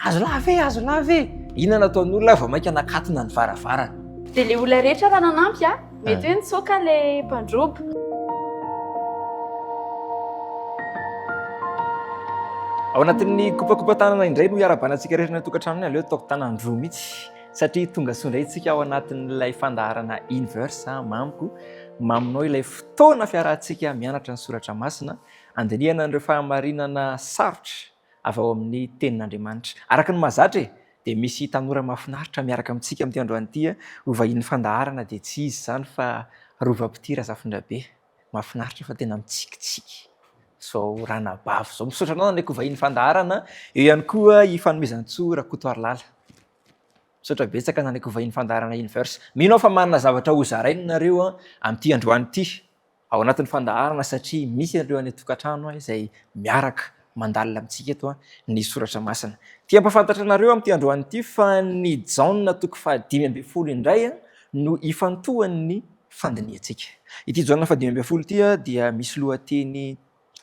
azo lave inona nataon'olona vao mainka nakatona ny varavarana. Dia le olona rehetra raha nanampy mety hoe nitsoaka le mpandroba. Ao anatin'ny kopakopa-tanana indray no hiara-banantsika rehetra natokantrano aleo ataoko tanandroa mihitsy satria tonga sondray isika ao anatin'ilay fandaharana universe mamiko maminao ilay fotoana fiarahantsika mianatra ny soratra masina andinihana an'ireo fahamarinana sarotra avy ao amin'ny tenin'Andriamanitra. Araka ny mahazatra dia misy tanora mahafinaritra miaraka amintsika amin'ity androany ity ho vahin'ny fandaharana dia tsy izy izany fa Rovam-Pitira Zafindrabe. Mahafinaritra fa tena mitsikitsiky. So ranabavy zao misaotra anao ndraiky ho vahin'ny fandaharana. Eo ihany koa i fanomezan-tsoa Rakotoarlala. Misaotra betsaka ndraiky ho vahin'ny fandaharana universe. Mino fa manana zavatra ho zarainy nareo amin'ity androany ity ao anatin'ny fandaharana satria misy ireo any tokantrano izay miaraka mandalina amintsika eto ny soratra masina. Tia ampafantatra anareo amin'ity androany ity fa ny jauna toko 5:10 indray no ifantohan'ny fandiniantsika. Ity jauna 5:10 ity dia misy lohateny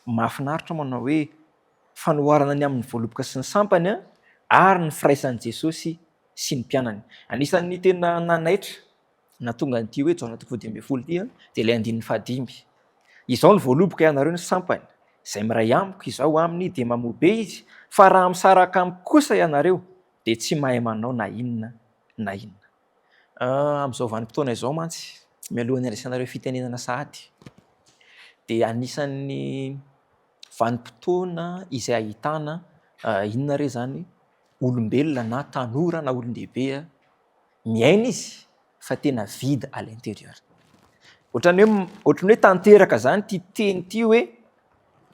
mahafinaritra manao hoe fanoharana ny amin'ny voaloboka sy ny sampany ary ny firaisan'i Jesosy sy ny mpianany. Anisan'ny tena nanaitra na tonga n'ity hoe jauna toko 5:10 ity dia ilay 5:5. Izao ny voaloboka ianareo ny sampany izay miray amiko izao aminy dia mamobe izy fa raha misaraka amiko kosa ianareo dia tsy mahay manao na inona na inona. Amin'izao vanim-potoana izao mantsy mialohan'ny andraisanareo fitenenana sahady dia anisan'ny vanim-potoana izay ahitana inona re zany olombelona na tanora na olon-dehibe miaina izy fa tena vide à l'intérieur. Ohatran'ny hoe tanteraka zany ty teny ty hoe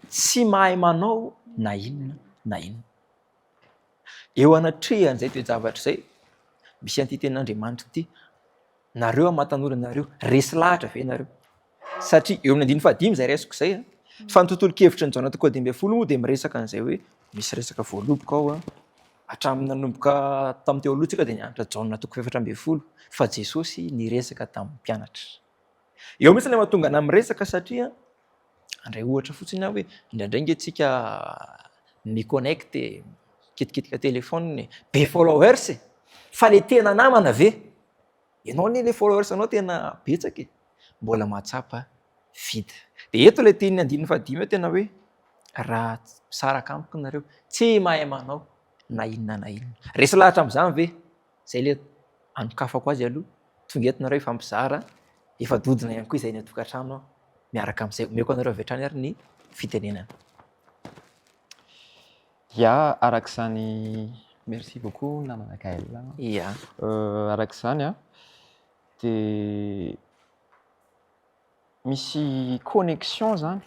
tsy mahay manao na inona na inona. Eo anatrehany izay toe-javatra izay misy an'ity tenin'Andriamanitra ity. Nareo mahatanora nareo resy lahatra ve nareo satria eo amin'ny 5:5 izay resiko izay fa ny tontolo-kevitry ny jauna toko 10 moa dia miresaka an'izay hoe misy resaka voaloboka ao hatramin'ny nanomboka tamin'ny teo aloha tsika dia nianatra jauna toko 4:10 fa Jesosy niresaka tamin'ny mpianatra. Eo mihitsy ilay mahatonga ana miresaka satria andray ohatra fotsiny hoe indraindray nge-tsika miconnecte kitikitika telefôniny be followers fa le tena namana ve ianao ny le followers anao tena betsaka mbola mahatsapa vita. Dia eto ilay teny 5:10 tena hoe raha misaraka amiko nareo tsy mahay manao na inona na inona. Resy lahatra amin'izany ve izay le anokafako azy aloha tonga eto nareo ifampizara efa dodina ihany koa izay ny atokantrano miaraka amin'izay omeko anareo avy hatrany ary ny fitenenana. Ya arak'izany merci beaucoup namana Kael. Ya Arak'izany dia misy connexion zany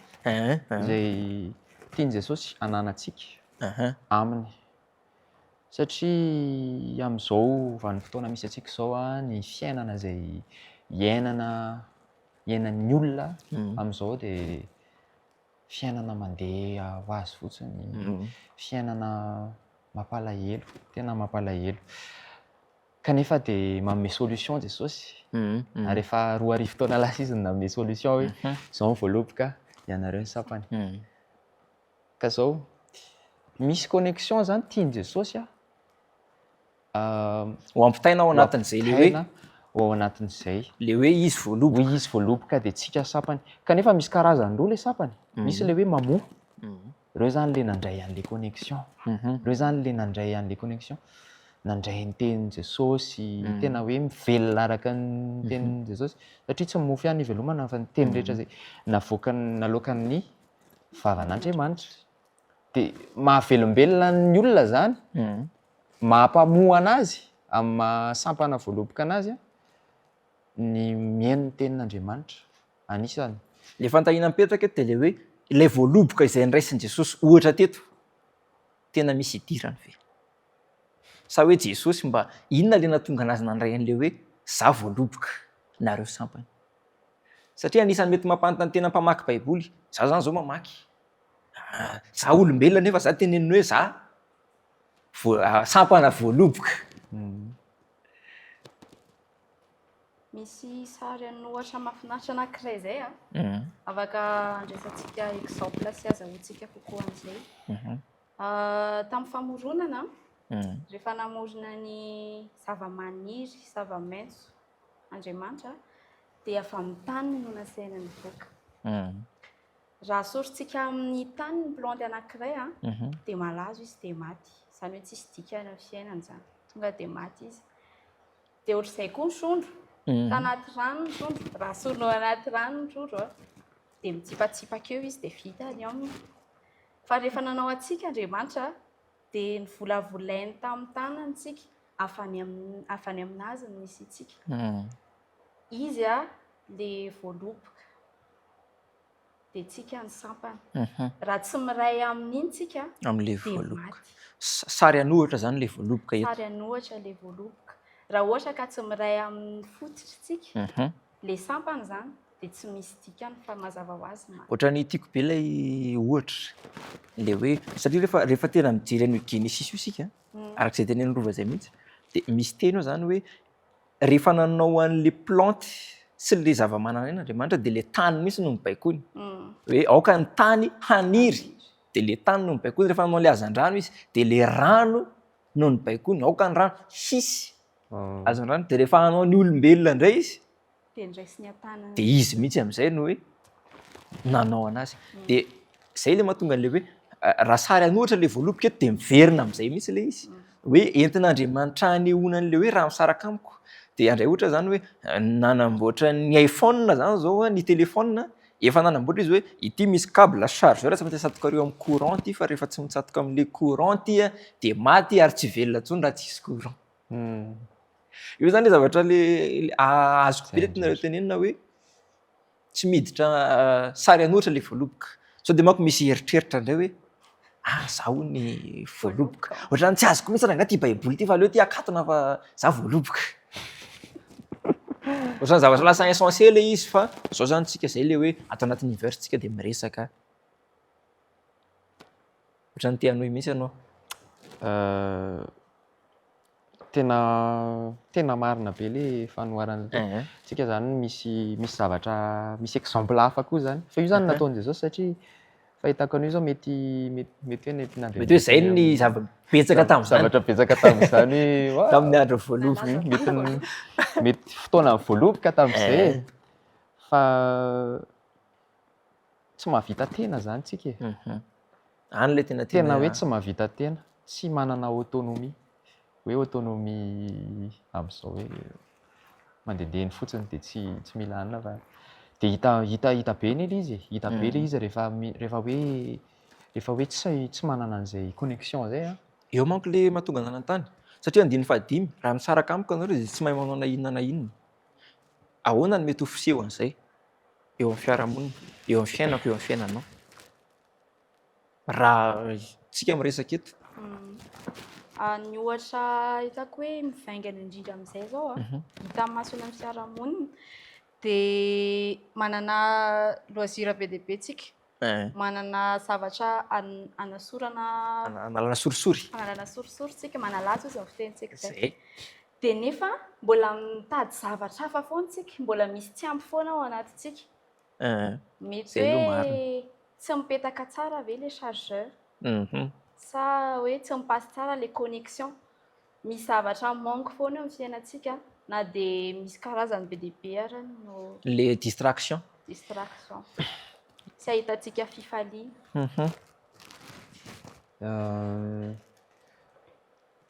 izay tiany Jesosy ananantsika aminy satria amin'izao vanim-potoana misy antsika izao ny fiainana izay iainan'ny olona amin'izao dia fiainana mandeha ho azy fotsiny, fiainana mampalahelo, tena mampalahelo. Kanefa dia manome solution Jesosy. Rehefa 2 arivo taona lasa izy nanome solution hoe izao ny voaloboka ianareo ny sampany. Ka izao misy connexion zany tiany Jesosy ho ampitaina ao anatin'izay le hoe ao anatin'izay le hoe izy voaloboka. Hoe izy voaloboka dia tsika sampany. Kanefa misy karazany roa le sampany. Misy le hoe mamoa. Ireo zany le nandray an'le connexion. Ireo zany le nandray an'le connexion. Nandray ny tenin' Jesosy tena hoe mivelona araka ny tenin' Jesosy satria tsy mofy ihany ivelomana fa ny teny rehetra izay nalokan'ny vavan'Andriamanitra. Dia mahavelombelona ny olona zany, mahampamoa anazy amin'ny sampana voaloboka anazy ny mihaino ny tenin'Andriamanitra. Anisany Le fantahina mipetraka eto dia le hoe ilay voaloboka izay niraisin'i Jesosy ohatra teto tena misy idirany ve? Sa hoe Jesosy mba inona le nahatonga anazy nandray an'le hoe za voaloboka nareo sampany? Satria anisany mety mampanontany tena mpamaky baiboly, za zany zao mamaky, za olombelona nefa za teneniny hoe za sampana voaloboka. Misy sary anohatra mahafinaritra anankiray izay afaka andraisantsika exemple sy azahoantsika kokoa an'izay. Tamin'ny famoronana rehefa namorona ny zavamaniry zavamaitso Andriamanitra dia avy amin'ny tany no nasaina ny voaka. Raha sorontsika amin'ny tany ny planty anankiray dia malazo izy dia maty. Izany hoe tsisy dikany amin'ny fiainany izany. Tonga dia maty izy. Dia ohatr'izay koa ny trondro. Tanaty rano ny trondro. Raha soronao anaty rano ny trondro dia mitsipatsipaka eo izy dia vita ny aminy. Fa rehefa nanao antsika Andriamanitra dia ny volavolainy tamin'ny tanantsika avy any aminazy no misy itsika. Izy le voaloboka dia tsika ny sampany. Raha tsy miray amin'iny tsika amin'ilay dia voaloboka. maty. Sary anohitra zany ilay voaloboka eto. Sary anohitra le voaloboka. Raha ohatra ka tsy miray amin'ny fototritsika le sampany zany dia tsy misy dikany fa mazava ho azy maty. Ohatrany tiako be ilay ohatra le hoe satria rehefa tena mijery an'io Genesis io isika arak'izay tenen'ny rova izay mihitsy dia misy teny eo zany hoe rehefa nanao an'le planty sy le zava-manan'aina Andriamanitra dia le tany mihitsy no mibaikony. Hoe aoka ny tany haniry dia le tany no mibaikony. Rehefa nanao le hazan-drano izy dia le rano no mibaikony. Aoka ny rano hisy hazan-drano dia rehefa hanao ny olombelona indray izy dia ndraisiny an-tanany. dia izy mihitsy amin'izay no hoe nanao anazy. Dia izay le mahatonga an'le hoe raha sary anohitra le voaloboka eto dia miverina amin'izay mihitsy le izy. Hoe entin'Andriamanitra hanehoana an'le hoe raha misaraka amiko. Dia andray ohatra zany hoe nanamboatra ny iPhone zany zao ny téléphone efa nanamboatra izy hoe ity misy câble chargeur tsy maintsy atsatoka amin'ny courant ity fa rehefa tsy mitsatoka amin'le courant ity dia maty ary tsy velona intsony raha tsisy courant. Io zany le zavatra le azoko be le tenenina hoe tsy miditra sary anohitra le voaloboka. Sao dia manko misy eritreritra indray hoe zaho ny voaloboka. Ohatrany tsy azoko mihitsy raha ity baiboly ity fa aleo ity akatona fa za voaloboka. Ohatrany zavatra lasa essentiel izy fa zao zany tsika izay le hoe ato anatin'ny universe tsika dia miresaka. Ohatrany te hanohy mihitsy ianao. Tena marina be le fanoharana teo. Tsika zany misy zavatra misy exemple hafa koa zany. Fa io zany nataony Jesosy satria fahitako an'io zao mety hoe nentin'Andriamanitra. Mety hoe izay ny zava-betsaka tamin'izany. Zavatra betsaka tamin'izany tamin'ny andro voaloboka. Mety fotoana voaloboka tamin'izay. Fa tsy mahavita tena zany tsika. Any le tena hoe tsy mahavita tena, tsy manana autonomie. Hoe autonomie amin'izao hoe mandendehany fotsiny dia tsy mila anona fa dia hita be ny izy. Hita be le izy rehefa hoe tsy manana an'izay connexion zay. Eo manko le mahatonga an'antany. Satria 5 raha misaraka amiko anareo dia tsy mahay manao na inona na inona. Ahoana no mety ho fiseho an'izay eo amin'ny fiarahamonina, eo amin'ny fiainako, eo amin'ny fiainanao. Raha tsika miresaka eto. Ny ohatra hitako hoe mivaingana indrindra amin'izay zao hita amin'ny masona amin'ny fiarahamonina dia manana loisir be dia be tsika. Manana zavatra anasorana. Analana sorisory. Analana sorisory tsika, manalaza izy amin'ny fitentsika izay. Dia nefa mbola mitady zavatra hafa foana tsika, mbola misy tsy ampy foana ao anatintsika. Mety hoe tsy mipetaka tsara ve le chargeur. Sa hoe tsy mipasy tsara le connexion. Misy zavatra manko foana amin'ny fiainantsika na dia misy karazany be dia be ary no le distraction. Tsy ahitantsika fifaliana.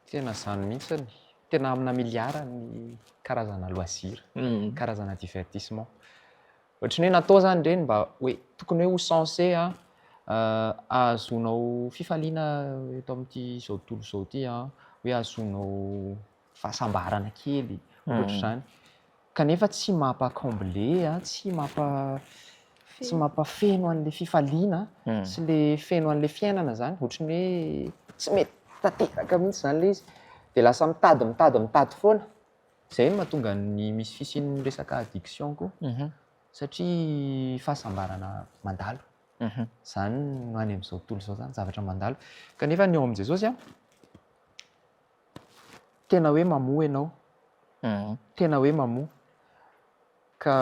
Tena izany mihitsiny. Tena amina miliara ny karazana loisir, karazana divertissement. Ohatrany hoe natao zany ireny mba hoe tokony hoe ho censé ahazonao fifaliana eto amin'ity izao tontolo izao ity hoe ahazonao fahasambarana kely ohatr'izany. Kanefa tsy mampa-combler, tsy mampafeno an'le fifaliana sy le feno an'le fiainana zany. Ohatrany hoe tsy mety tanteraka mihitsy zany le izy. Dia lasa mitady foana. Izay no mahatonga ny misy fisian'ny resaka addiction koa. Satria fahasambarana mandalo. Izany no any amin'izao tontolo izao zany, zavatra mandalo. Kanefa ny eo amin'i Jesosy tena hoe mamoha ianao. Tena hoe mamoha. Ka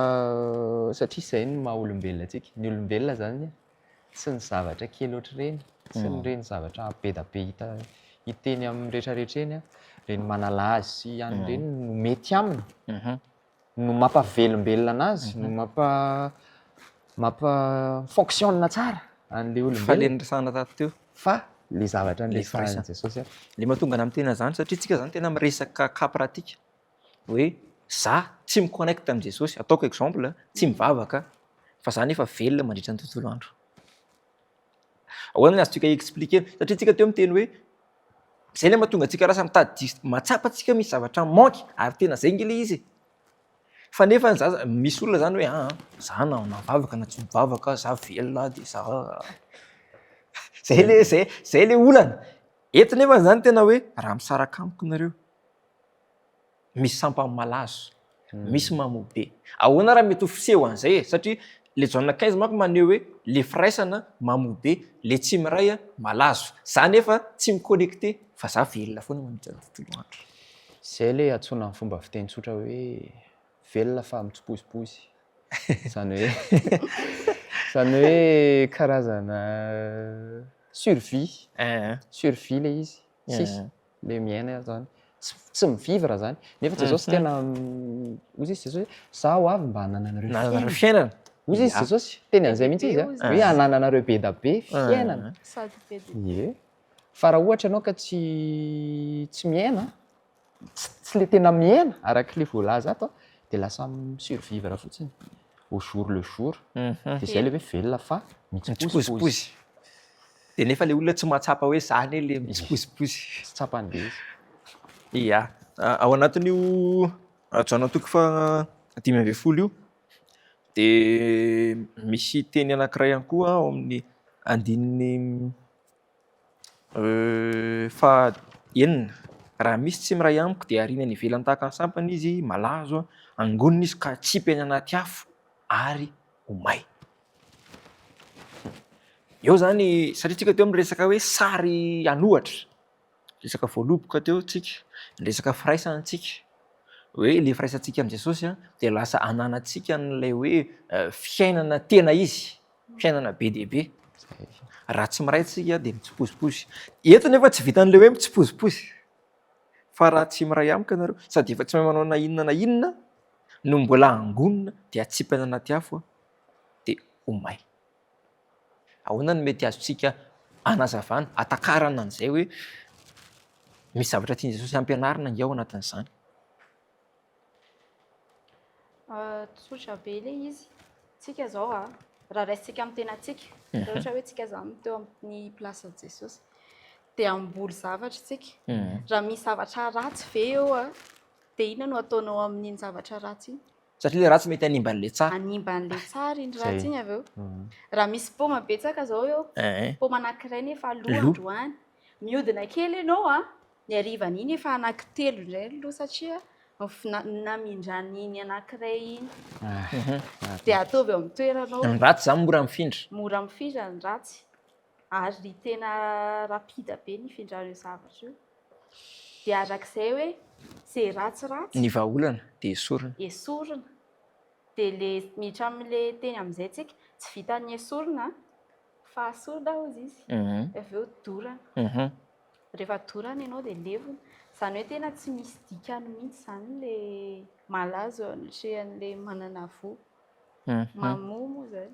satria izay no maha olombelona antsika. Ny olombelona zany tsy ny zavatra kely ohatr'ireny, tsy ny reny zavatra be da be hita hiteny amin'ny rehetrarehetra eny a reny manalazy sy ihany reny no mety aminy no mampavelombelona anazy no fonctionne tsara an'le fa olombelona le niresahana tato teo fa le zavatra nyresahan'i Jesosy le mahatonga ana amin'ny tena zany satria tsika zany tena miresaka kapratika hoe za tsy miconnecte amin'i Jesosy, ataoko exemple tsy mivavaka fa za nefa velona mandritra ny tontolo andro. Ahoana ny azontsika expliquer satria tsika teo miteny hoe zay le mahatonga antsika rasa mitady matsapa antsika misy zavatra manky ary tena zay nge le izy fa nefa misy olona zany hoe za na mivavaka na tsy mivavaka za velona de za zay le olana eto nefa zany tena hoe raha misaraka amiko nareo misy sampany malazo misy mamobe ahoana raha mety ho fiseho an'izay satria le Jean 15 manko maneho hoe le firaisana mamobe le tsy miray malazo za nefa tsy miconnecté fa za velona foana mandritra ny tontolo andro. Zay le atsoina amin'ny fomba fiteny tsotra hoe velona fa mitsiposiposy zany hoe karazana survie le izy sisy le miaina zany tsy mivivra zany nefa Jesosy tena ozy izy Jesosy za ho avy mba hanananareo fiainana ozy izy Jesosy teny an'izay mihitsy izy hoe hanananareo be da be fiainana fa raha ohatra ianao ka tsy miaina tsy le tena miaina araka le voalaza ato de lasa survivre fotsiny au jour le jour de zay le hoe velona fa mitsiposiposy de nefa le olona tsy mahatsapa hoe zany le mitsiposiposy tsy tsapany be izy ao anatin'io Jana toko fa 5:10 io de misy teny anankiray ihany koa ao amin'ny andininy fa enina raha misy tsy miray amiko de ariana ny ivelany tahaka ny sampany izy malazo angonina izy ka tsipy any anaty afo ary homay. Eo zany satria tsika teo miresaka hoe sary anohatra resaka voaloboka teo tsika resaka firaisantsika hoe le firaisantsika amin'i Jesosy de lasa ananantsika n'ilay hoe fiainana tena izy fiainana be dia be raha tsy miray tsika de mitsiposiposy eto nefa tsy vitan'le hoe mitsiposiposy fa raha tsy miray amiko ianareo sady efa tsy mahay manao na inona na inona no mbola angonina de atsipy any anaty afo de homay. Ahoana no mety azontsika anazavana atakarana an'izay hoe misy zavatra tian'i Jesosy ampianarina nge ao anatin'izany. Tsotra be le izy tsika zao raha raisitsika amin'ny tenatsika raha ohatra hoe tsika zany teo amin'ny place Jesosy de amboly zavatra tsika raha misy zavatra ratsy ve eo de inona no ataonao amin'iny zavatra ratsy iny satria le ratsy mety animba an'le tsara animban'le tsara iny ratsy iny avy eo raha misy paoma betsaka zao eo paoma anankiray nefa lo androany mihodina kely ianao ny arivan'iny efa anankitelo indray lo satria namindrany anankiray iny de ataovy amin'ny toeranao ny ratsy zany mora mifindra ny ratsy ary tena rapida be ny findrareo zavatra io de arak'izay hoe zay ratsiratsy ny vahaolana de esorina de le miditra amin'le teny amin'izay tsika tsy vitan'ny esorina fa asorina hozy izy avy eo dorana rehefa dorana ianao de levona zany hoe tena tsy misy dikany mihitsy zany le malazo anatrehan'le manana vo mamomo zay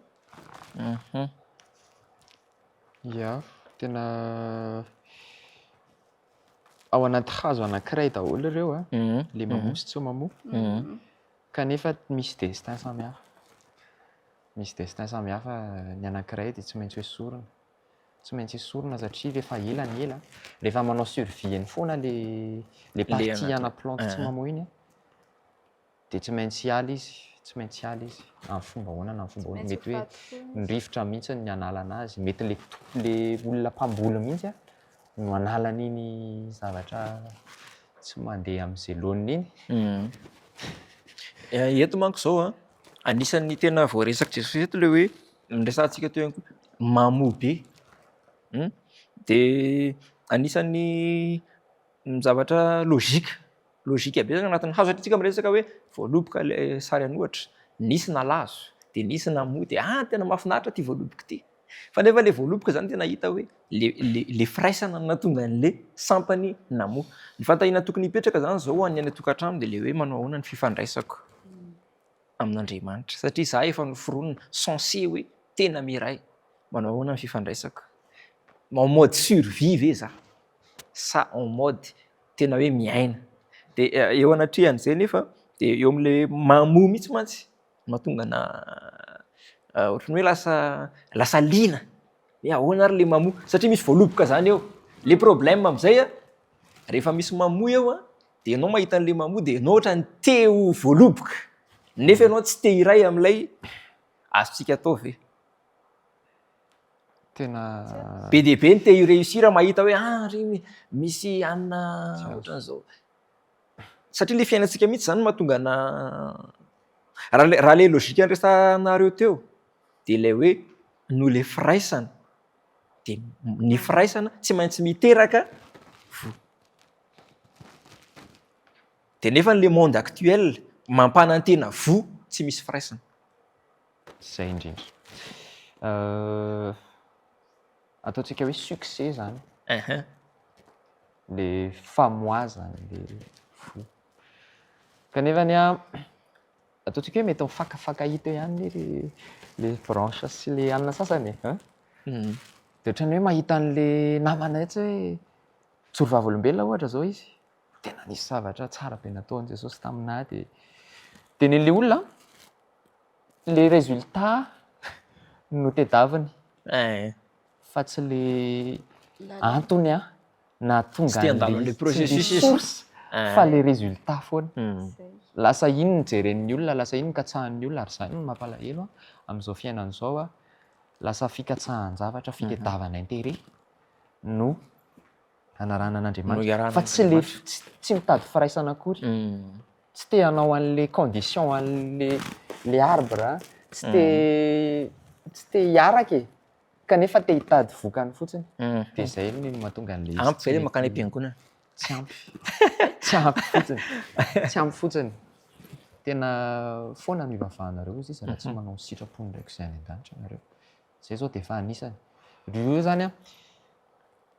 tena ao anaty hazo anankiray daholo ireo le mamoa sy tsy mamoa kanefa misy destin samihafa ny anankiray de tsy maintsy hoe sorona satria rehefa ela rehefa manao survie-ny foana le partie ana plante tsy mamoa iny de tsy maintsy ala izy amin'ny fomba ahoana na amin'ny fomba ahoana mety hoe ny rivotra mihitsy ny analana azy mety le olona mpamboly mihitsy no analan'iny zavatra tsy mandeha amin'izay laoniny iny eto manko zao anisan'ny tena voaresaka Jesosy eto le hoe miresantsika teo ihany koa mamoa be de anisan'ny zavatra logika be anatin'ny hazo satria tsika miresaka hoe voaloboka le sary anohatra nisy nalazo de nisy namoa de tena mahafinaritra ty voaloboka ty Fa nefa le voaloboka zany tena hita hoe le firaisana natonga an'le sampany namoa. Ny fantahina tokony hipetraka zany zao ho an'ny any tokantrano de le hoe manao ahoana ny fifandraisako amin'Andriamanitra satria za efa noforonina censé hoe tena miray manao ahoana ny fifandraisako. En mode survie ve za sa en mode tena hoe miaina. De eo anatrehan'izay nefa de eo am'le mamoa mihitsy mantsy mahatonga na ohatrany hoe lasa lina hoe ahoana ary le mamoa satria misy voaloboka zany eo. Le problème am'izay rehefa misy mamoa eo de ianao mahita an'le mamoa de ianao ohatrany te ho voaloboka nefa ianao tsy te hiray am'ilay azontsika atao ve. Tena Be de be ny te hireusir mahita hoe ry misy anina ohatran'izao. Satria le fiainantsika mihitsy zany mahatonga na raha le lôzika andresanareo teo de ilay hoe no le firaisana de ny firaisana tsy maintsy miteraka vo. De nefa le monde actuel mampanantena vo tsy misy firaisana. Zay indrindra. Ataontsika hoe succès zany. Le famoazana le vo. Kanefa ataontsika hoe mety mifakafaka hita ihany le branche sy le anina sasany de ohatrany hoe mahita an'le namanay tsy hoe tsorovavolombelona ohatra zao izy tena nisy zavatra tsara be nataon'i Jesosy taminahy de nen'le olona le résultat no tedaviny fa tsy le antony na tonga le processus source fa le résultat foana. Lasa iny ny jeren'ny olona, lasa iny ny katsahan'ny olona ary zany no mampalahelo amin'izao fiainan'izao lasa fikatsahan-javatra, fitadiavana intérêt no anarana an'Andriamanitra fa tsy mitady firaisana akory. Tsy te hanao an'le condition an'le arbre tsy te hiaraka kanefa te hitady vokany fotsiny. De zay no mahatonga an'le ampy zay le makany am-piangonana. Tsy ampy fotsiny. Tena foana no ivavahanareo izy raha tsy manao sitrapony ndraiky izay any an-danitra nareo. Zay zao de efa anisany. Reo zany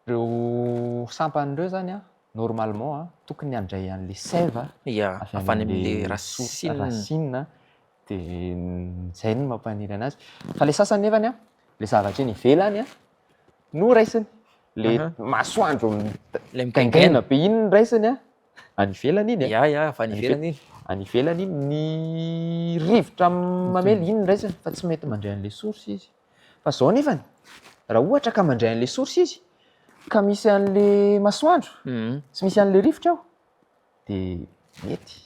reo sampan'ireo zany normalement tokony handray an'le sève avy any amin'le racine de zay no mampaniry anazy. Fa le sasany nefany le zavatra eny ivelany no raisiny. Le masoandro le gaingaina be iny no raisiny any ivelany iny. Avy any ivelany iny. Any ivelany iny ny rivotra mamely iny no raisiny fa tsy mety mandray an'le source izy. Fa zao nefany raha ohatra ka mandray an'le source izy ka misy an'le masoandro tsy misy an'le rivotra ao de mety.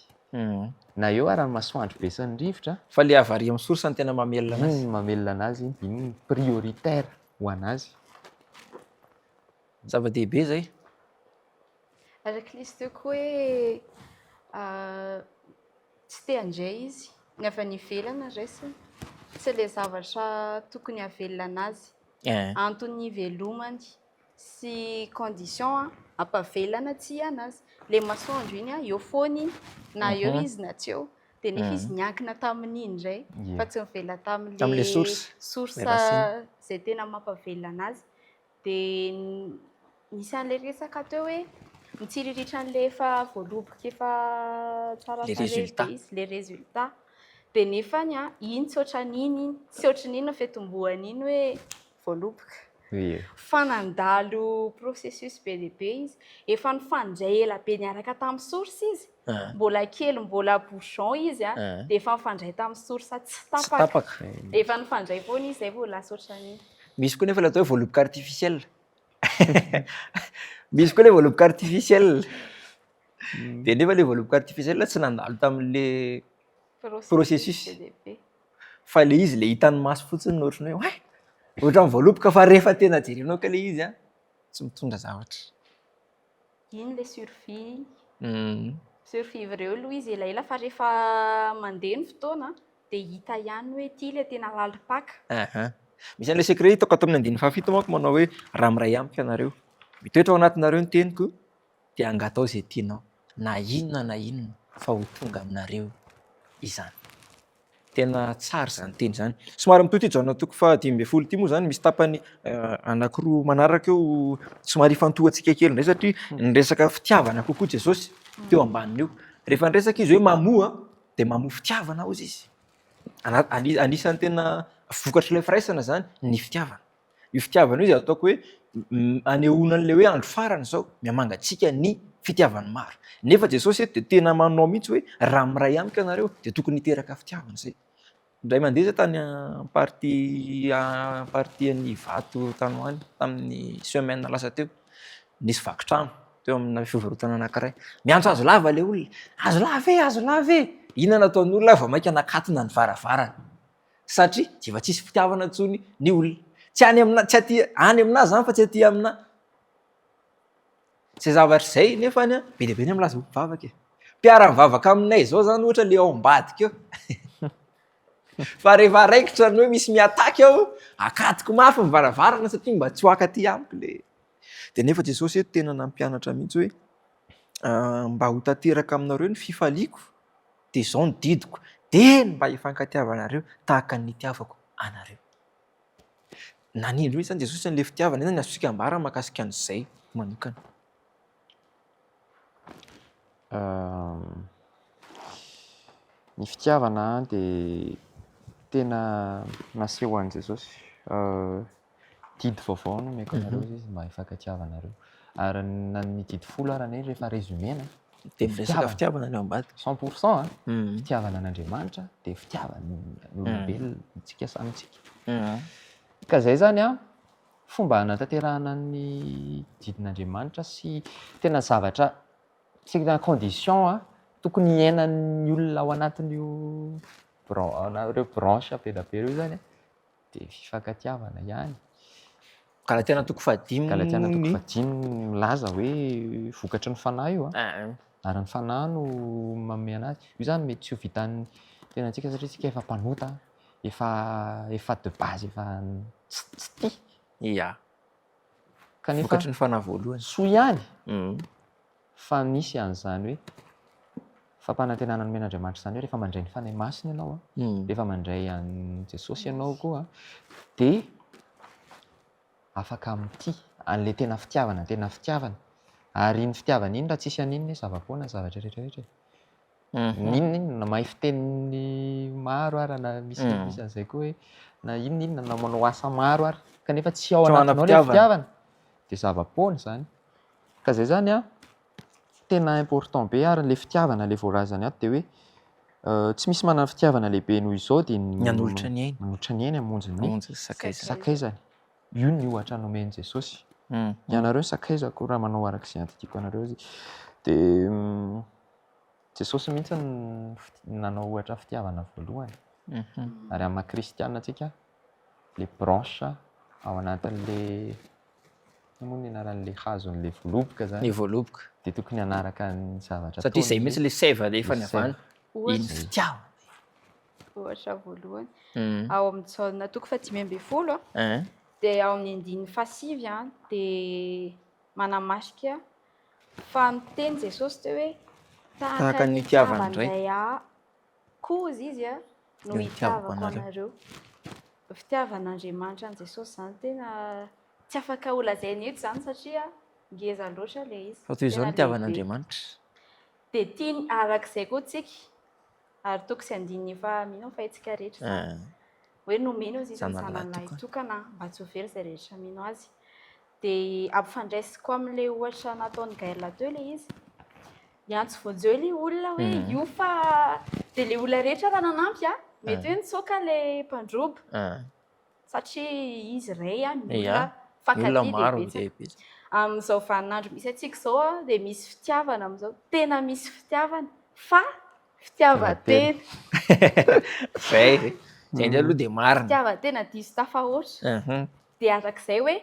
Na eo ary ny masoandro be sy ny rivotra fa le avaria amin'ny source ny tena mamelona anazy. Mamelona anazy iny prioritaire ho anazy. Zava-dehibe zay. Araky lisy koa hoe tsy te handray izy ny avy any ivelana raisiny tsy le zavatra tokony havelona anazy. Antony ivelomany sy condition ampavelana tsy anazy. Le masoandro iny eo foany na eo izy na tsy eo de nefa izy niankina tamin'iny indray fa tsy mivela tamin'le source zay tena mampavelona anazy. De nisy an'le resaka teo hoe mitsiriritry an'le efa voaloboka efa tsara izy le résultat de nefany iny tsy ohatran'iny tsy ohatran'iny fetombohan'iny hoe voaloboka. Fa nandalo processus be de be izy efa nifandray ela be niaraka tamin'ny source izy mbola kely mbola bouchon izy de efa nifandray tamin'ny source tsy tapaka. Efa nifandray foana izy zay vao lasa ohatran'iny. Misy koa nefa le atao hoe voaloboka artificiel. Misy koa le voaloboka artificiel. De nefa le voaloboka artificiel tsy nandalo tamin'le processus fa le izy le hitan'ny maso fotsiny ohatrany hoe ohatran'ny voaloboka fa rehefa tena jerenao ka le izy tsy mitondra zavatra. Iny le survivre aloha izy elaela fa rehefa mandeha ny fotoana de hita ihany hoe ty le tena lalipaka. Misy an'le secret hitako ato amin'ny 7 manko manao hoe raha miray amiko ianareo mitoetra ao anatinareo ny teniko de angatao zay tianao na inona fa ho tonga aminareo izany. tena tsara zany teny zany. Somary mitoy ty jaona toko fa 5 ty moa zany misy tapany anankiroa manaraka eo somary ifantohantsika kely indray satria nyresaka fitiavana kokoa Jesosy teo ambaniny eo. Rehefa niresaka izy hoe mamoa dia mamoa fitiavana hozy izy. Anisan'ny tena vokatra ilay firaisana zany ny fitiavana. Io fitiavana io izay ataoko hoe anehoana an'ilay hoe andro farany zao miamangatsika ny fitiavany maro. Nefa Jesosy dia tena manao mihitsy hoe raha miray amiko ianareo dia tokony hiteraka fitiavana zay. Indray mandeha zay tany partian'ny vato tanoany tamin'ny semaine lasa teo nisy vakitrano teo amina fivarotana anankiray. Miantso azo lava ilay olona. Azo lava e, azo lava e. Inona nataon'ny olona vao maika nakatona ny varavarana. Satria tsy efa tsisy fitiavana intsony ny olona. Tsy any amina zany fa tsy aty amina. Tsy zavatra izay nefa be dia be ny milaza mivavaka e. Mpiara-mivavaka aminay zao zany ohatra le ao ambadika eo. Fa rehefa raikitra ny hoe misy miataka aho, akatoko mafy ny varavarana satria mba tsy ho akaty amiko le. Dia nefa Jesosy tena nampianatra mihitsy hoe mba ho tanteraka aminareo ny fifaliako dia izao ny didiko dia mba hifankatiavanareo tahaka ny itiavako anareo. Nanindro mihitsy zany Jesosy an'ilay fitiavana eny azontsika ambara mahakasika an'izay manokana. Ny fitiavana dia tena naseho an'i Jesosy. Didy vaovao no omeko anareo izy mba hifankatiavanareo. Ary na ny didy folo ary ny rehefa rezumena dia resaka fitiavana ny ao ambadika 100% fitiavana an'Andriamanitra dia fitiavana olombelona tsika samitsika. Ka zay zany fomba hanatanterahana ny didin'Andriamanitra sy tena zavatra sy tena condition tokony iainan'ny olona ao anatin'io ireo branche be da be ireo zany dia fifankatiavana ihany. Kala tena toko fahadimy. Kala tena toko fahadimy milaza hoe vokatry ny fanahy io ary ny fanahy no manome anazy. Io zany mety tsy ho vitan'ny tena antsika satria tsika efa mpanota, efa de base efa tsy tia. Ia. Kanefa Vokatry ny fanahy voalohany. soa ihany fa misy an'izany hoe fampanantenana ny men'Andriamanitra izany hoe rehefa mandray ny fanahy masina ianao rehefa mandray an'i Jesosy ianao koa dia afaka amin'ity an'ilay tena fitiavana ary iny fitiavana iny raha tsisy an'iny zava-poana zavatra rehetra. Inona mahay fiteniny maro ary na misy an'izay koa hoe na inona na manao asa maro ary kanefa tsy ao anatinao ilay fitiavana dia zava-poana izany. Ka zay zany tena important be ary ilay fitiavana ilay voarazany ato dia hoe tsy misy manana fitiavana lehibe noho izao dia ny hanolotra ny ainy. Hanolotra ny ainy hamonjy ny sakaizany. Io ny ohatra nomen'i Jesosy. Ianareo sakaizako raha manao arak'izay antitiako anareo izy. Dia Jesosy mihitsy nanao ohatra fitiavana voalohany. Ary amin'ny kristianina antsika ilay branche ao anatin'ilay moa ny anaran'ilay hazon'ilay voaloboka zany. Ny voaloboka. Dia tokony hanaraka ny zavatra satria izay mihitsy ilay seva rehefa ny avana. Iny Ohatra fitiavana. ohatra voalohany ao amin'ny jaona toko 5:10 dia ao amin'ny 9:5 dia manamarika fa miteny Jesosy teo hoe Tahaka ny itiavana indray. koa izy no Ny itiavako itiavako anareo. Fitiavan'Andriamanitra an'i Jesosy zany tena tsy afaka ho lazaina eto zany satria ngeza loatra ilay izy. Fa toy izao ny Tena itiavan'Andriamanitra. dia tiany arak'izay koa tsika ary toko sy andininy efa mino fa itsika rehetra zany. Hoe nomena izy ny zanan'ilay tokana mba tsy ho very izay rehetra mino azy. Dia ampifandraisiko amin'ilay ohatra nataon'ny Gaël teo ilay izy. Miantso vonjeo ilay olona hoe io fa dia ilay olona rehetra raha nanampy mety hoe nitsoaka ilay mpandroba satria izy iray mila fankatia be. Amin'izao vaninandro misy antsika izao dia misy fitiavana amin'izao. Tena misy fitiavana fa fitiavan-tena. Zay indray aloha dia marina. Fitiavan-tena diso tafahoatra. Dia arak'izay hoe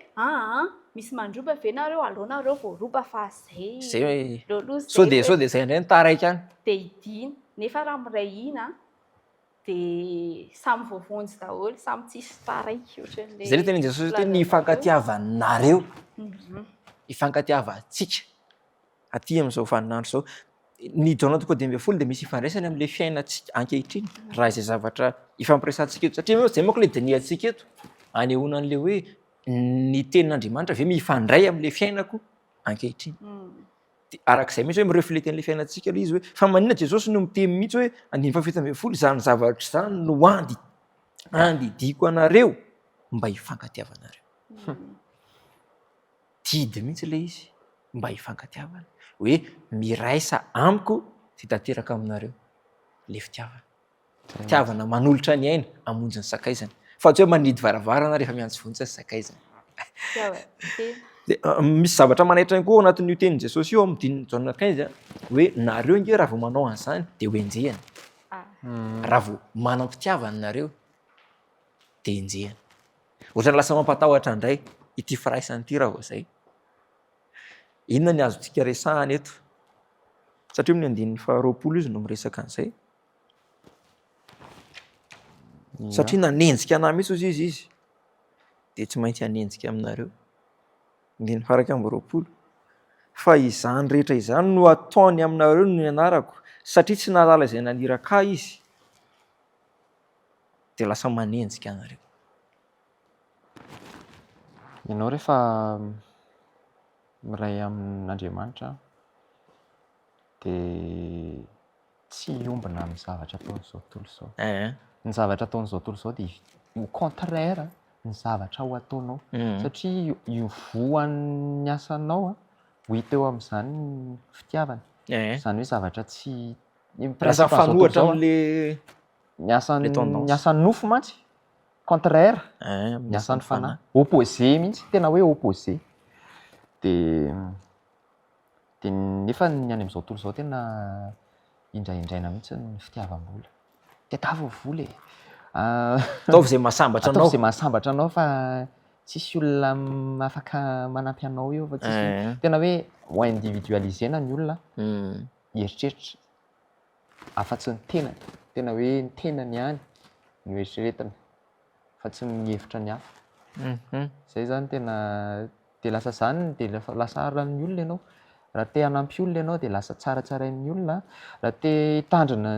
misy mandroba ve nareo aleo nareo vao roba fa zay. Zay sao dia izay indray ny taraiky any. Dia idina nefa raha miray ina dia samy voavonjy daholo samy tsisy taraiky ohatran'ilay. Zay tena Jesosy hoe ny ifankatiavanareo. Ifankatiavantsika aty amin'izao vaninandro izao ny jaona toko de folo de misy ifandraisany am'le fiainatsika ankehitriny raha izay zavatra ifampiresantsika eto satria zay moko le diniantsika eto anehoana an'le hoe ny tenin'Andriamanitra ve mifandray am'le fiainako ankehitriny de arak'izay mihitsy hoe mireflety an'le fiainatsika le izy hoe fa maninona Jesosy no miteny mihitsy hoe andiny fafito amby folo zany zavatra zany no andidiko anareo mba hifankatiavanareo tidy mihitsy le izy mba hifankatiavana hoe miraisa amiko ty tanteraka aminareo le fitiavana manolotra ny aina amonjy ny sakaizany fa tsy hoe manidy varavarana rehefa miantsy vonitsy sy sakaizany de misy zavatra manaitra koa anatin'io tenin Jesosy io amin'ny dininy jauna 15 hoe nareo nge raha vao manao an'izany de ho enjehana raha vao manao mpitiavana nareo de enjehana ohatrany lasa mampatahotra indray ity firaisany ity raha vao zay inona ny azontsika resahany eto satria amin'ny andininy 20 izy no miresaka an'izay satria nanenjika anahy mihitsy izy de tsy maintsy hanenjika aminareo andininy 20 fa izany rehetra izany no ataony aminareo no nianarako satria tsy nalala izay naniraka izy de lasa manenjika anareo ianao rehefa miray amin'Andriamanitra de tsy iombina amin'ny zavatra ataon'izao tontolo izao ny zavatra ataon'izao tontolo izao de au contraire ny zavatra ho ataonao satria io voan'ny asanao ho hita eo amin'izany ny fitiavana zany hoe zavatra tsy lasa fanohatra am'le ny asan'ny nofo mantsy contraire ny asan'ny fanahy opposé mihitsy tena hoe opposé de nefa ny any am'izao tontolo izao tena indraindraina mihitsy ny fitiavam-bola tadiavo vola ataovy zay mahasambatra anao ataovy zay mahasambatra anao fa tsisy olona afaka manampy anao eo fa tsisy tena hoe ho individualisena ny olona hieritreritra afa-tsy ny tenany tena hoe ny tenany ihany no eritreretana fa tsy mihevitra ny hafa zay zany tena de lasa zany de lasa aran'ny olona ianao raha te hanampy olona ianao de lasa tsaratsarain'ny olona raha te hitandrina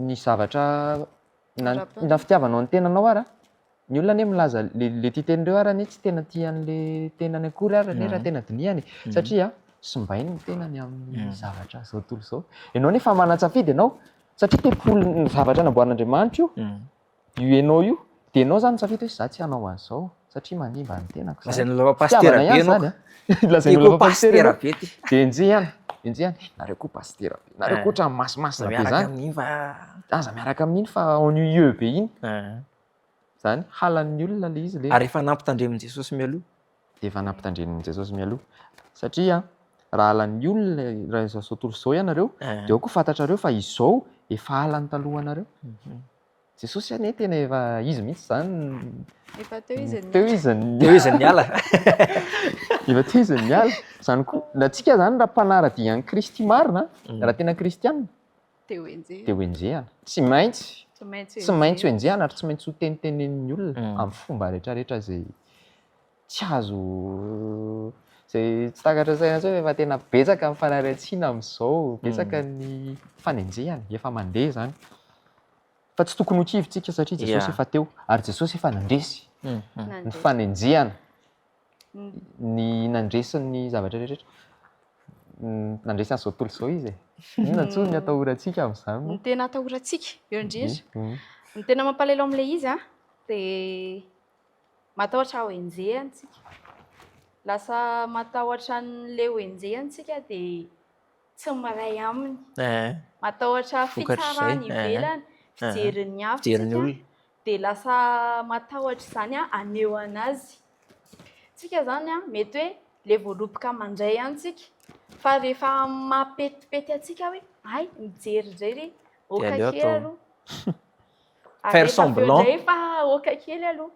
ny zavatra na fitiavanao ny tenanao ara ny olona anie milaza le tia tenindreo ara anie tsy tena tia an'le tenany akory ara ne raha tena dinihany satria simbainy ny tenany amin'ny zavatra zao tontolo izao ianao nefa manan-tsafidy ianao satria te-polo ny zavatra namboarin'Andriamanitra io ianao io de ianao zany safidy hoe za tsy hanao an'izao satria manimba ny tenako pastera be ianao lazain'olona pastera be de enjehana nareo koa pastera be nareo koa ohatran'ny masimasina be zany aza miaraka amin'iny fa ennuyeux be iny zany halan'ny olona le izy le ary efa nampitandremin' Jesosy mialoha de efa nampitandremin' Jesosy mialoha satria raha halan'ny olona raha izao tontolo izao ianareo de ao koa fantatrareo fa izao efa halany talohanareo Jesosy anie tena efa izy mihitsy zany teo izy niala efa teo izy niala zany koa na tsika zany raha mpanaradian'ny Kristy marina raha tena kristianina de ho enjehana tsy maintsy ho enjehana ary tsy maintsy ho tenitenen'ny olona amin'ny fomba rehetrarehetra zay tsy azo zay tsy takatra saina sao efa tena betsaka amin'ny fanaritsiana amin'izao betsaka ny fanenjehany efa mandeha zany fa tsy tokony ho kivitsika satria Jesosy efa teo ary Jesosy efa nandresy ny fanenjehana ny nandresin'ny zavatra rehetrarehetra nandresy an'izao tontolo izao izy inona ntsony ny atahorantsika amin'izany ny tena atahorantsika eo indrindra ny tena mampalelo amin'ilay izy de matahotra ho enjehantsika lasa matahotra n'le ho enjehantsika de tsy maray aminy matahotra fitsarany ivelany fijeriny hafa de lasa matahotra zany aneo anazy tsika zany mety hoe le voaloboka mandray antsika fa rehefa mapetipety atsika hoe ay mijery indray oka kely aloha faire semblant fa oka kely aloha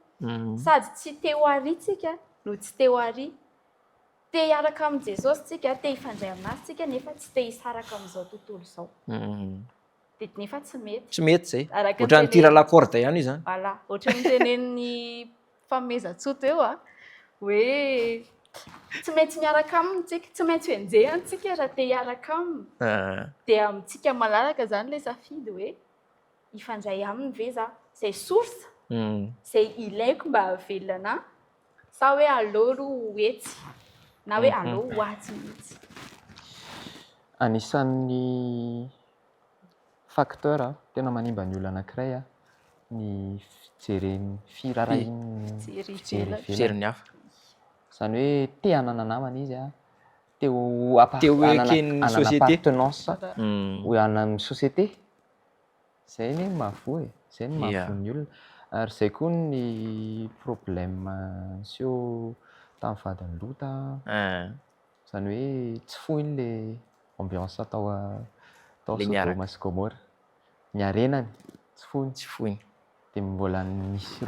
sady tsy teo aritsika no tsy teo ary te hiaraka amin' Jesosy tsika te hifandray aminazy tsika nefa tsy te hisaraka amin'izao tontolo izao de nefa tsy mety zay ohatrany tira lakorde ihany io zany voilà ohatrany tenen'ny fameza-tsoto eo hoe Tsy maintsy miaraka aminy tsika, tsy maintsy enjeha antsika raha te hiaraka aminy. Dia amintsika malalaka zany ilay safidy hoe ifandray aminy ve za, izay source izay ilaiko mba hahavelona anahy, sa hoe aleo aloha hetsy na hoe aleo ho atsy mihitsy. Anisan'ny facteur tena manimba ny olona anankiray ny fijeriny hafa. Zany hoe te hanana namana izy te hoe ekeny société appartenance ho hanana société. Zay ny mahavoa zay ny mahavoa ny olona. Ary zay koa ny problème niseo tamin'ny vadiny Lota. Zany hoe tsy foiny le ambiance tao Sodoma sy Gomora. Ny arenany tsy foiny. Dia mbola misy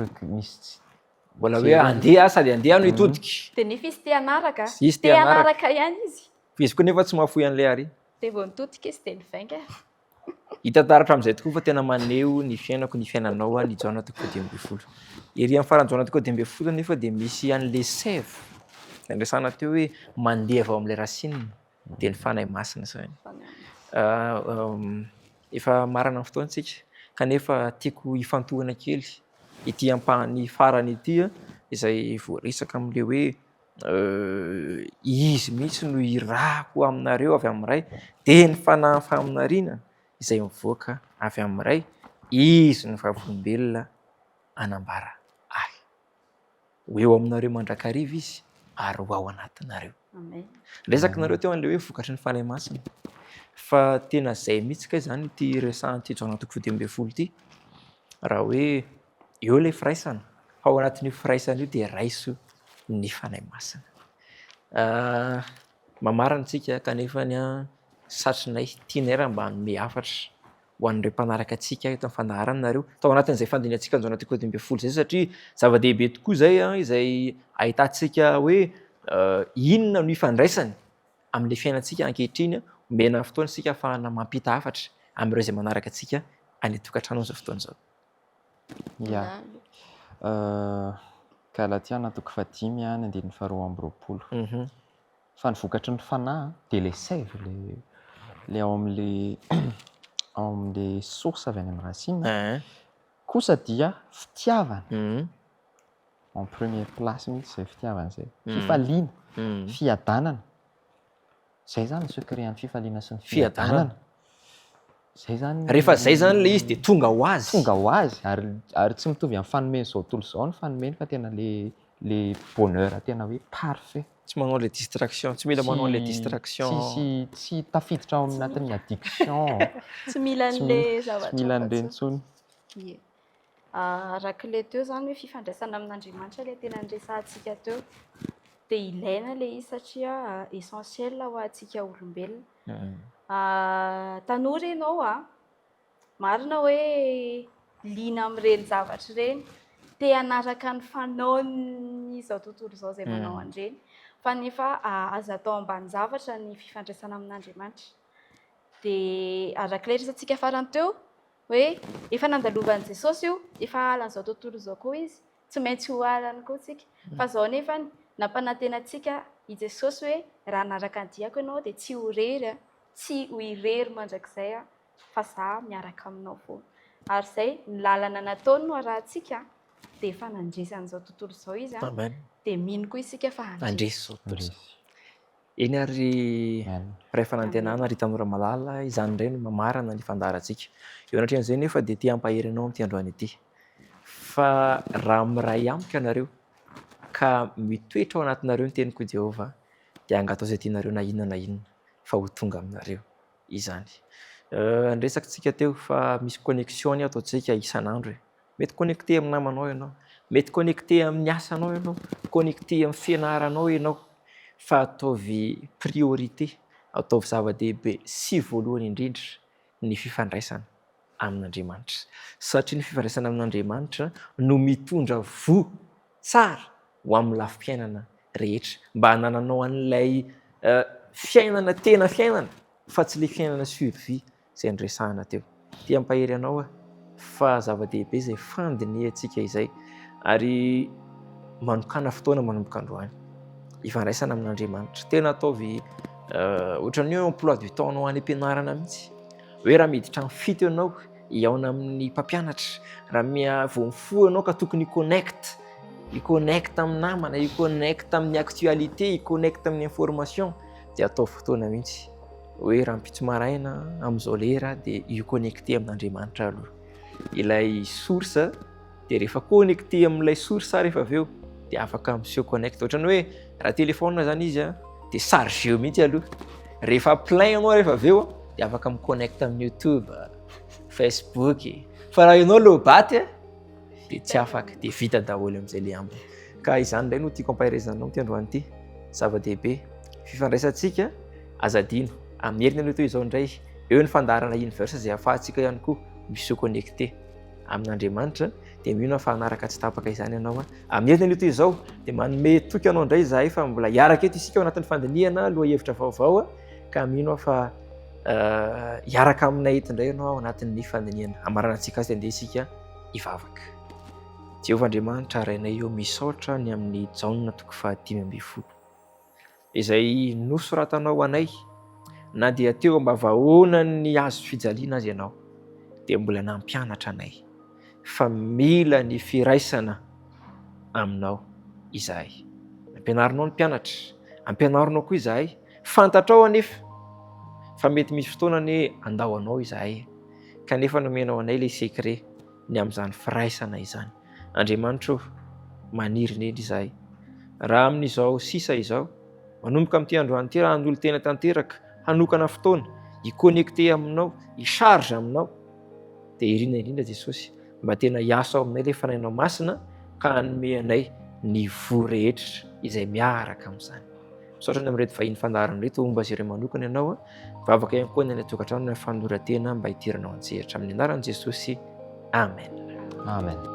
mbola hoe andeha sady andeha no hitodiky. Dia nefa izy te hanaraka. Te hanaraka ihany izy. Izy koa nefa tsy mahafoy an'ilay ary. Dia vao nitodika izy dia nivainga. Hita taratra amin'izay tokoa fa tena maneho ny fiainako ny fiainanao ny jaona toko 2010. Ery amin'ny farany jaona toko 2010 nefa dia misy an'ilay sève. Andresana teo hoe mandeha avao amin'ilay racine dia ny fanahy masina zany. Efa marana ny fotoantsika kanefa tiako hifantohana kely ity ampahany farany ity izay voarisaka amin'ilay hoe izy mihitsy no irahako aminareo avy amin'iray dia ny fanahy faminariana izay mivoaka avy amin'iray izy ny vavolombelona anambara ahy. Ho eo aminareo mandrakariva izy ary ho ao anatinareo. Resaka nareo teo an'ilay hoe vokatry ny fanahy masina. Fa tena izay mihitsy kay zany ity resahan'ity jaona toko 2010 ity. Raha hoe eo ilay firaisana, ao anatin'io firaisana io dia raiso ny fanahy masina. Mamarana antsika kanefa satrinay tianay raha mba hanome hafatra ho an'ireo mpanaraka antsika eto amin'ny fandaharana nareo tao anatin'izay fandiniantsika ny jaona toko 2010 zay satria zava-dehibe tokoa izay izay ahitantsika hoe inona no ifandraisany amin'ilay fiainantsika ankehitriny mena fotoana isika ahafahana mampita hafatra amin'ireo izay manaraka antsika any tokantrano amin'izao fotoana izao. Galatia natoko 5:5-20. Fa ny vokatry ny fanahy dia ilay sève ilay ao amin'ilay source avy any amin'ny racine. Kosa dia fitiavana. En première place mihitsy izay fitiavana izay. Fifaliana, fiadanana. Zay zany ny secret-n'ny fifaliana sy ny fiadanana. Zay zany. Rehefa zay zany ilay izy dia tonga ho azy. Tonga ho azy ary tsy mitovy amin'ny fanomeny izao tontolo izao ny fanomeny fa tena le bonheur tena hoe parfait. Tsy manao ilay distraction, tsy mila manao ilay distraction. Tsy tafiditra ao anatin'ny addiction. Tsy mila an'ilay zavatra. Tsy mila an'ireny intsony. Arak'ilay teo zany hoe fifandraisana amin'Andriamanitra ilay tena niresahantsika teo. Dia ilaina ilay izy satria essentiel ho antsika olombelona. Tanora ianao marina hoe liana amin'ireny zavatra ireny, te hanaraka ny fanaony izao tontolo izao izay manao an'ireny. Fa nefa azo atao ambany zavatra ny fifandraisana amin'Andriamanitra. Dia arak'ilay resantsika farany teo hoe efa nandalovan'i Jesosy io, efa halan'izao tontolo izao koa izy, tsy maintsy ho halany koa tsika. Fa izao nefa nampanantenantsika i Jesosy hoe raha naraka ny diako ianao dia tsy ho rery, tsy ho irery mandrakizay fa za miaraka aminao foana. Ary izay ny lalana nataony no arahantsika dia efa nandresy an'izao tontolo izao izy dia mino koa isika fa handresy izao tontolo izao. Eny ary ray fanantenana ry tanora malala izany indray no mamarana ny fandaharantsika. Eo anatrehan'izay nefa dia te hampahery anao amin'ity androany ity. Fa raha miray amiko ianareo ka mitoetra ao anatinareo ny teniko Jehovah dia angatao izay tianareo na inona fa ho tonga aminareo izany. Niresaka tsika teo fa misy connexion ataontsika isan'andro. Mety connecté amin'ny namanao ianao, mety connecté amin'ny asanao ianao, connecté amin'ny fianaranao ianao. Fa ataovy priorité, ataovy zava-dehibe sy voalohany indrindra ny fifandraisana amin'Andriamanitra. Satria ny fifandraisana amin'Andriamanitra no mitondra voa tsara ho amin'ny lafim-piainana rehetra. Mba hanananao an'ilay fiainana tena fiainana fa tsy ilay fiainana survie izay niresahana teo. Tia hampahery anao fa zava-dehibe izay fandinihantsika izay ary manokana fotoana manomboka androany. ifandraisana amin'Andriamanitra. Tena ataovy ohatran'ny hoe emploi du temps anao any am-pianarana mihitsy. Hoe raha miditra amin'ny fito ianao hiaona amin'ny mpampianatra, raha vao mifoha ianao ka tokony hi-connecte amin'ny namana, hi-connecte amin'ny actualité, hi-connecte amin'ny information, dia atao fotoana mihitsy hoe raha mpitso maraina amin'izao lera dia hi-connecter amin'Andriamanitra aloha. Ilay source dia rehefa connecter amin'ilay source rehefa avy eo dia afaka miseho connecte. Ohatran'ny hoe raha téléphone zany izy dia chargé mihitsy aloha. Rehefa plein ianao rehefa avy eo dia afaka mi-connecte amin'ny YouTube, Facebook. Fa raha ianao low baty dia tsy afaka, dia vita daholo amin'izay le ambiny. Ka izany indray no tiako ampahaizanao ty androany ity. Zava-dehibe fifandraisantsika azadino amin'ny herin'ny toy izao indray eo ny fandaharana universe izay ahafahantsika ihany koa miseho connecté amin'Andriamanitra. Dia mino fa hanaraka tsy tapaka izany ianao amin'ny herin'ny toy izao dia manome toky anao indray izahay fa mbola hiaraka eto isika ao anatin'ny fandiniana loha hevitra vaovao ka mino fa hiaraka aminay eto indray ianao ao anatin'ny fandiniana. Amarana antsika azy andeha isika hivavaka. Jehovah Andriamanitra arainay eo misaotra ny amin'ny Jaona 5:10 izay nosoratanao anay, na dia teo mba vahoana ny azo fijaliana azy ianao dia mbola nampianatra anay fa mila ny firaisana aminao izahay. Ampianarinao ny mpianatra, ampianarinao koa izahay, fantatrao anefa fa mety misy fotoana ny andao anao izahay kanefa nomenao anay ilay secret ny amin'izany firaisana izany. Andriamanitra maniry indrindra izahay raha amin'izao sisa izao manomboka amin'ity androany ity raha an'olo tena tanteraka hanokana fotoana hi-connecter aminao, hi-charge aminao dia irina indrindra Jesosy mba tena hiasa ao aminay ilay fanahinao masina ka hanome anay ny vo rehetra izay miaraka amin'izany. Misaotra ny amin'ireto vahiny fandaharana ireto momba azy ireo manokana ianao vavaka ihany koa ny any tokantrano ny fanoratena mba hidiranao antsehatra amin'ny anaran'i Jesosy. Amen. Amen.